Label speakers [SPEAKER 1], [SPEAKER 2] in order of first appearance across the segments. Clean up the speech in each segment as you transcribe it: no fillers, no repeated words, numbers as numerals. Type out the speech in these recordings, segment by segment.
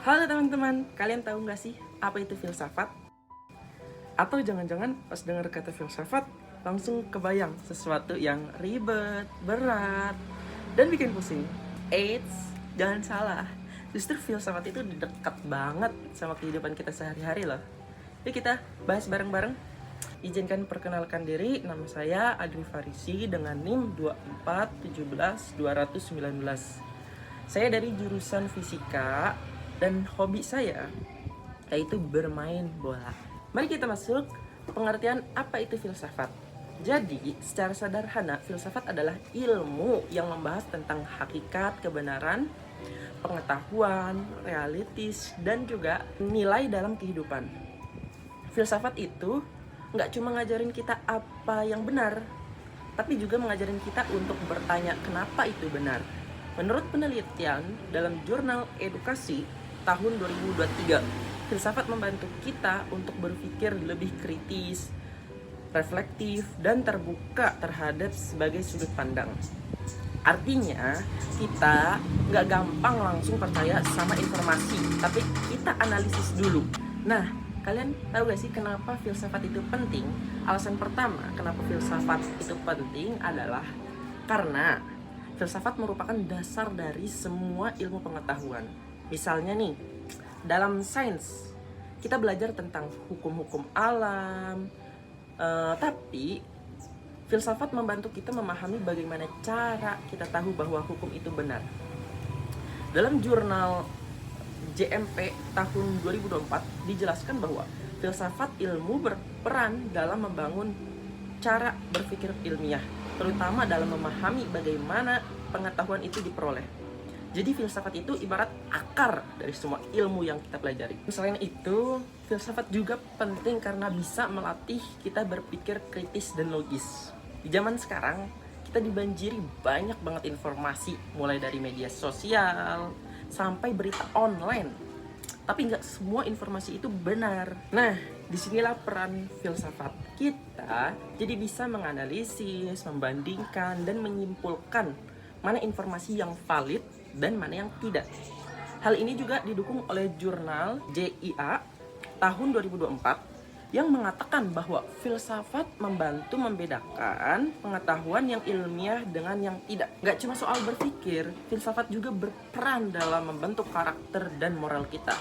[SPEAKER 1] Halo teman-teman, kalian tahu nggak sih apa itu filsafat? Atau jangan-jangan pas dengar kata filsafat langsung kebayang sesuatu yang ribet, berat, dan bikin pusing. Eits, jangan salah. Justru filsafat itu dekat banget sama kehidupan kita sehari-hari loh. Yuk kita bahas bareng-bareng. Izinkan perkenalkan diri, nama saya Adri Farisi dengan NIM 2417219. Saya dari jurusan fisika dan hobi saya yaitu bermain bola. Mari kita masuk pengertian apa itu filsafat. Jadi, secara sederhana, filsafat adalah ilmu yang membahas tentang hakikat, kebenaran, pengetahuan, realitis, dan juga nilai dalam kehidupan. Filsafat itu nggak cuma ngajarin kita apa yang benar, tapi juga mengajarin kita untuk bertanya kenapa itu benar. Menurut penelitian dalam jurnal edukasi tahun 2023, filsafat membantu kita untuk berpikir lebih kritis, reflektif, dan terbuka terhadap sebagai sudut pandang. Artinya, kita nggak gampang langsung percaya sama informasi, tapi kita analisis dulu. Nah, kalian tahu gak sih kenapa filsafat itu penting? Alasan pertama kenapa filsafat itu penting adalah karena filsafat merupakan dasar dari semua ilmu pengetahuan. Misalnya nih, dalam sains kita belajar tentang hukum-hukum alam, tapi filsafat membantu kita memahami bagaimana cara kita tahu bahwa hukum itu benar. Dalam jurnal JMP tahun 2024 dijelaskan bahwa filsafat ilmu berperan dalam membangun cara berpikir ilmiah, terutama dalam memahami bagaimana pengetahuan itu diperoleh. Jadi filsafat itu ibarat akar dari semua ilmu yang kita pelajari. Selain itu, filsafat juga penting karena bisa melatih kita berpikir kritis dan logis. Di zaman sekarang, kita dibanjiri banyak banget informasi, mulai dari media sosial sampai berita online. Tapi nggak semua informasi itu benar. Nah, disinilah peran filsafat. Kita jadi bisa menganalisis, membandingkan, dan menyimpulkan mana informasi yang valid dan mana yang tidak. Hal ini juga didukung oleh jurnal JIA tahun 2024 yang mengatakan bahwa filsafat membantu membedakan pengetahuan yang ilmiah dengan yang tidak. Nggak cuma soal berpikir, filsafat juga berperan dalam membentuk karakter dan moral kita.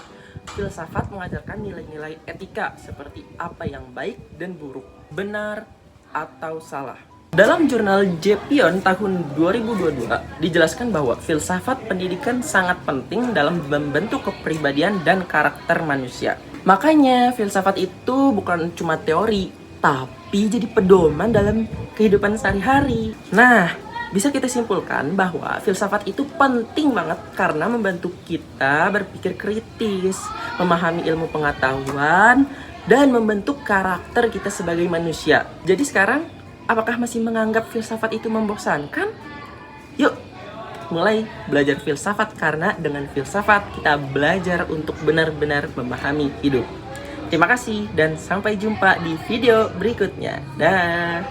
[SPEAKER 1] Filsafat mengajarkan nilai-nilai etika seperti apa yang baik dan buruk, benar atau salah. Dalam jurnal Jepion tahun 2022 dijelaskan bahwa filsafat pendidikan sangat penting dalam membentuk kepribadian dan karakter manusia. Makanya filsafat itu bukan cuma teori, tapi jadi pedoman dalam kehidupan sehari-hari. Nah, bisa kita simpulkan bahwa filsafat itu penting banget karena membantu kita berpikir kritis, memahami ilmu pengetahuan, dan membentuk karakter kita sebagai manusia. Jadi sekarang, apakah masih menganggap filsafat itu membosankan? Yuk, mulai belajar filsafat karena dengan filsafat kita belajar untuk benar-benar memahami hidup. Terima kasih dan sampai jumpa di video berikutnya. Dah.